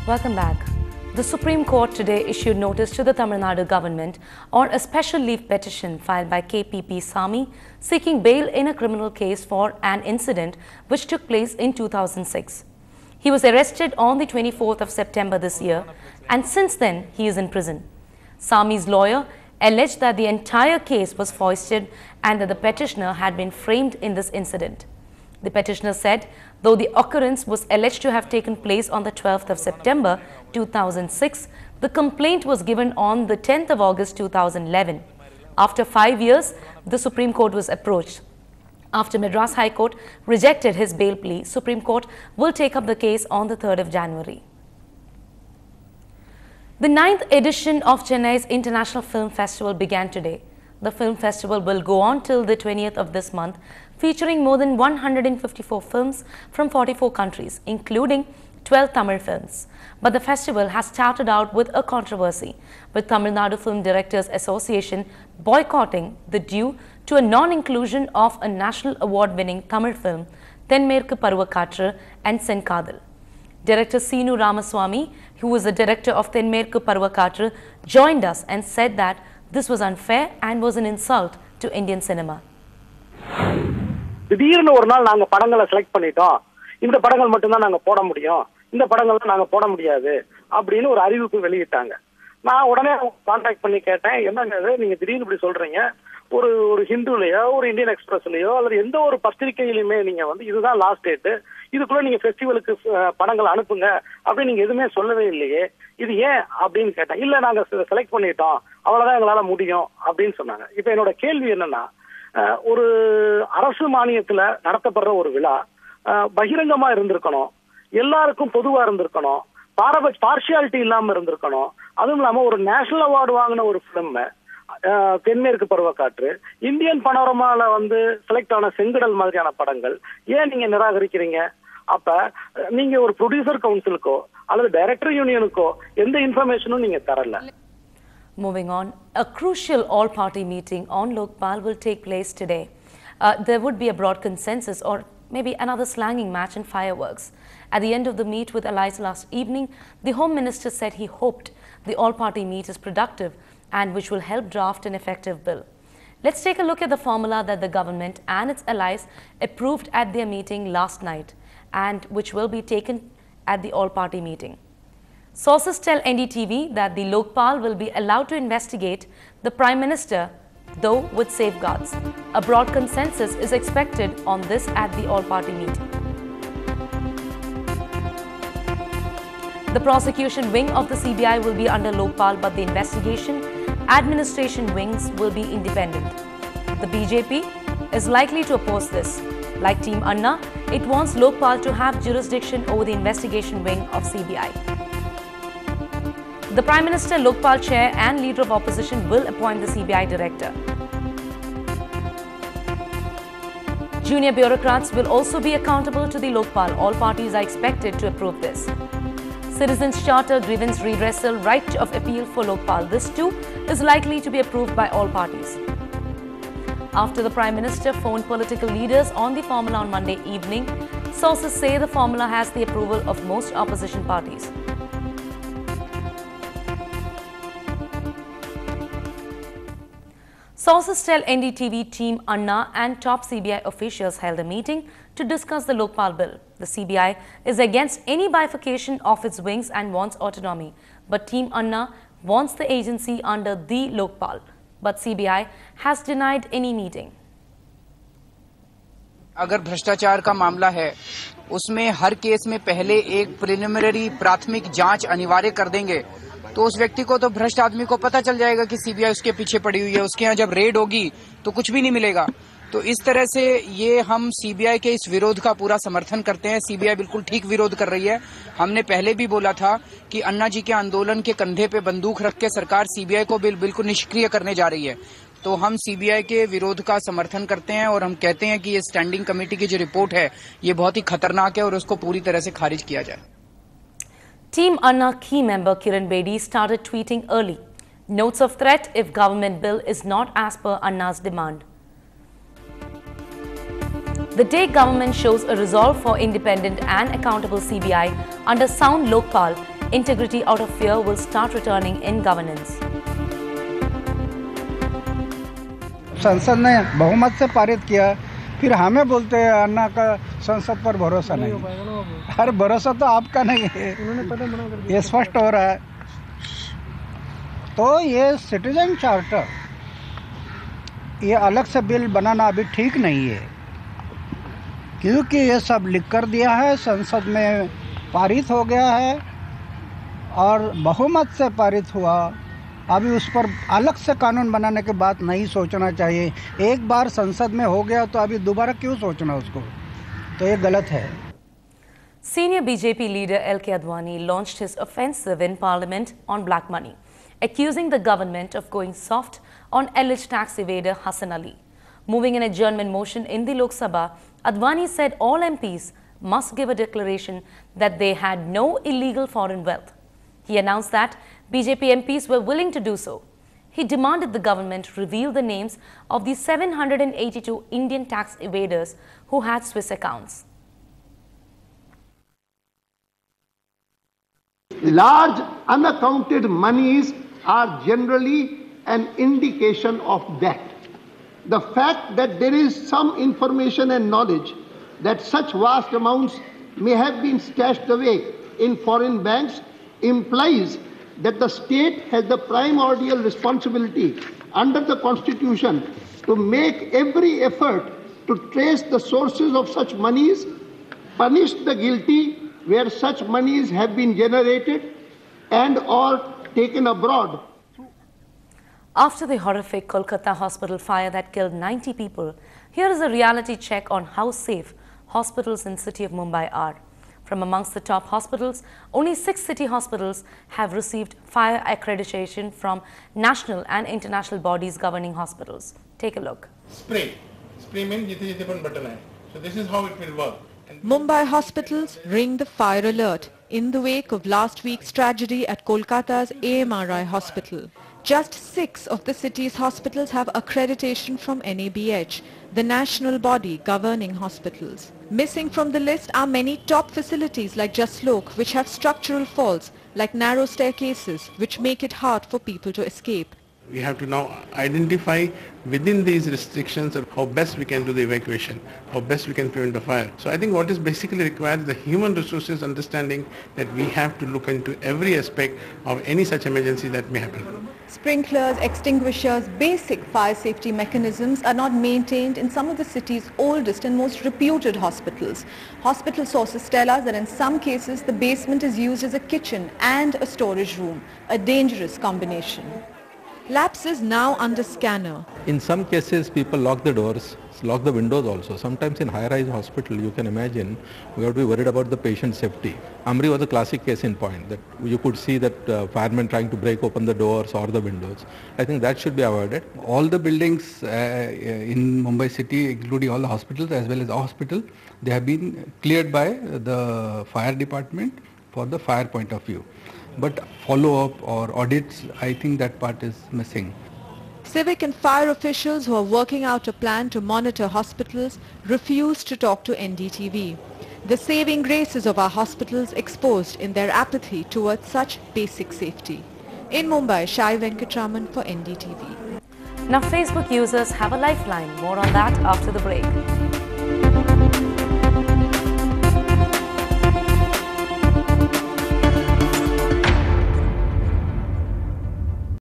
Welcome back. The Supreme Court today issued notice to the Tamil Nadu government on a special leave petition filed by KPP Sami seeking bail in a criminal case for an incident which took place in 2006. He was arrested on the 24th of September this year, and since then he is in prison. Sami's lawyer alleged that the entire case was foisted and that the petitioner had been framed in this incident. The petitioner said, though the occurrence was alleged to have taken place on the 12th of September 2006, the complaint was given on the 10th of August 2011. After 5 years, the Supreme Court was approached. After Madras High Court rejected his bail plea, Supreme Court will take up the case on the 3rd of January. The 9th edition of Chennai's International Film Festival began today. The film festival will go on till the 20th of this month, featuring more than 154 films from 44 countries, including 12 Tamil films. But the festival has started out with a controversy, with Tamil Nadu Film Directors Association boycotting the due to a non-inclusion of a national award-winning Tamil film, Thenmerkku Paruvakatru and Senkadal. Director Seenu Ramaswamy, who is the director of Thenmerkku Paruvakatru, joined us and said that this was unfair and was an insult to Indian cinema. திடீர்னு ஒரு நாள் நாங்க படங்களை select பண்ணிட்டோம். இந்த படங்கள் மட்டும் தான் நாங்க போட முடியும். இந்த படங்களை நாங்க போட முடியாது அப்படின்னு ஒரு அறிவிப்பு வெளியிட்டாங்க. நான் உடனே கான்டாக்ட் பண்ணி கேட்டேன், என்னங்க நீங்க திடீர்னு இப்படி சொல்றீங்க? ஒரு ஹிந்துலயோ ஒரு இந்தியன் எக்ஸ்பிரஸ்லயோ அல்லது எந்த ஒரு பத்திரிகையிலுமே நீங்க இதுதான் லாஸ்ட் டேட், இதுக்குள்ள நீங்க ஃபெஸ்டிவலுக்கு படங்கள் அனுப்புங்க அப்படின்னு நீங்க எதுவுமே சொல்லவே இல்லையே, இது ஏன் அப்படின்னு கேட்டேன். இல்ல நாங்க செலக்ட் பண்ணிட்டோம், அவ்வளவுதான் எங்களால முடியும் அப்படின்னு சொன்னாங்க. இப்ப என்னோட கேள்வி என்னன்னா, ஒரு அரசு மானியத்துல நடத்தப்படுற ஒரு விழா பகிரங்கமா இருந்திருக்கணும், எல்லாருக்கும் பொதுவா இருந்திருக்கணும், பார்ஷியாலிட்டி இல்லாம இருந்திருக்கணும். அதுவும் இல்லாம ஒரு நேஷனல் அவார்டு வாங்கின ஒரு பிலிம் தென்மேற்கு பருவக்காற்று, இந்தியன் பனோரமால செலக்ட் ஆன செங்கடல் மாதிரியான படங்கள் ஏன் நீங்க நிராகரிக்கிறீங்க? அப்ப நீங்க ஒரு ப்ரொடியூசர் கவுன்சிலுக்கோ அல்லது டைரக்டர் யூனியனுக்கோ எந்த இன்ஃபர்மேஷனும் நீங்க தரல. Moving on, a crucial all-party meeting on Lokpal will take place today. There would be a broad consensus or maybe another slanging match and fireworks. At the end of the meet with allies last evening, the Home Minister said he hoped the all-party meet is productive and which will help draft an effective bill. Let's take a look at the formula that the government and its allies approved at their meeting last night and which will be taken at the all-party meeting. Sources tell NDTV that the Lokpal will be allowed to investigate the Prime Minister, though with safeguards. A broad consensus is expected on this at the all-party meeting. The prosecution wing of the CBI will be under Lokpal, but the investigation administration wings will be independent. The BJP is likely to oppose this. Like Team Anna, it wants Lokpal to have jurisdiction over the investigation wing of CBI. The Prime Minister, Lokpal Chair and Leader of Opposition will appoint the CBI Director. Junior bureaucrats will also be accountable to the Lokpal. All parties are expected to approve this. Citizens' Charter Grievance Redressal Right of Appeal for Lokpal. This too is likely to be approved by all parties. After the Prime Minister phoned political leaders on the formula on Monday evening, sources say the formula has the approval of most opposition parties. Sources tell NDTV Team Anna and top CBI officials held a meeting to discuss the Lokpal bill. The CBI is against any bifurcation of its wings and wants autonomy, but Team Anna wants the agency under the Lokpal. But CBI has denied any meeting. अगर भ्रष्टाचार का मामला है, उसमें हर case में पहले एक preliminary प्राथमिक जांच अनिवार्य कर देंगे तो उस व्यक्ति को तो भ्रष्ट आदमी को पता चल जाएगा कि सीबीआई उसके पीछे पड़ी हुई है। उसके यहाँ जब रेड होगी तो कुछ भी नहीं मिलेगा। तो इस तरह से ये हम सीबीआई के इस विरोध का पूरा समर्थन करते हैं। सीबीआई बिल्कुल ठीक विरोध कर रही है। हमने पहले भी बोला था कि अन्ना जी के आंदोलन के कंधे पे बंदूक रख के सरकार सीबीआई को बिल्कुल निष्क्रिय करने जा रही है। तो हम सीबीआई के विरोध का समर्थन करते हैं और हम कहते हैं कि ये स्टैंडिंग कमेटी की जो रिपोर्ट है ये बहुत ही खतरनाक है और उसको पूरी तरह से खारिज किया जाए। Team Anna key member Kiran Bedi started tweeting early. Notes of threat if government bill is not as per Anna's demand. The day government shows a resolve for independent and accountable CBI under sound Lokpal, Integrity out of fear will start returning in governance. संसद ने बहुमत से पारित किया, फिर हमें बोलते हैं अन्ना का संसद पर भरोसा नहीं। हर भरोसा तो आपका नहीं है, ये स्पष्ट हो रहा है। तो ये सिटीजन चार्टर, ये अलग से बिल बनाना अभी ठीक नहीं है, क्योंकि ये सब लिख कर दिया है, संसद में पारित हो गया है और बहुमत से पारित हुआ। अभी उस पर अलग से कानून बनाने की बात नहीं सोचना चाहिए। एक बार संसद में हो गया तो अभी दोबारा क्यों सोचना उसको, तो ये गलत है। Senior BJP leader L.K. Advani launched his offensive in Parliament on black money, accusing the government of going soft on alleged tax evader Hassan Ali. Moving an adjournment motion in the Lok Sabha, Advani said all MPs must give a declaration that they had no illegal foreign wealth. He announced that BJP MPs were willing to do so. He demanded the government reveal the names of the 782 Indian tax evaders who had Swiss accounts. Large unaccounted monies are generally an indication of that. The fact that there is some information and knowledge that such vast amounts may have been stashed away in foreign banks implies that the state has the primordial responsibility under the Constitution to make every effort to trace the sources of such monies, punish the guilty where such monies have been generated and or taken abroad. After the horrific Kolkata hospital fire that killed 90 people, here is a reality check on how safe hospitals in the city of Mumbai are. From amongst the top hospitals, only 6 city hospitals have received fire accreditation from national and international bodies governing hospitals. Take a look. Spray means jithe jithe pan button hai. So this is how it will work. Mumbai hospitals ring the fire alert in the wake of last week's tragedy at Kolkata's AMRI hospital. Just 6 of the city's hospitals have accreditation from NABH, the national body governing hospitals. Missing from the list are many top facilities like Jaslok, which have structural faults like narrow staircases, which make it hard for people to escape. We have to now identify within these restrictions how best we can do the evacuation, how best we can prevent the fire. So I think what is basically required is the human resources understanding that we have to look into every aspect of any such emergency that may happen. Sprinklers, extinguishers, basic fire safety mechanisms are not maintained in some of the city's oldest and most reputed hospitals. Hospital sources tell us that in some cases the basement is used as a kitchen and a storage room, a dangerous combination. Labs is now under scanner. In some cases people lock the doors, lock the windows also. Sometimes in high-rise hospital you can imagine we have to be worried about the patient safety. Amri was a classic case in point that you could see that firemen trying to break open the doors or the windows. I think that should be avoided. All the buildings in Mumbai city, including all the hospitals as well as the hospital, they have been cleared by the fire department for the fire point of view. But follow-up or audits, I think that part is missing. Civic and fire officials who are working out a plan to monitor hospitals refuse to talk to NDTV. The saving graces of our hospitals exposed in their apathy towards such basic safety. In Mumbai, Shai Venkatraman for NDTV. Now Facebook users have a lifeline. More on that after the break.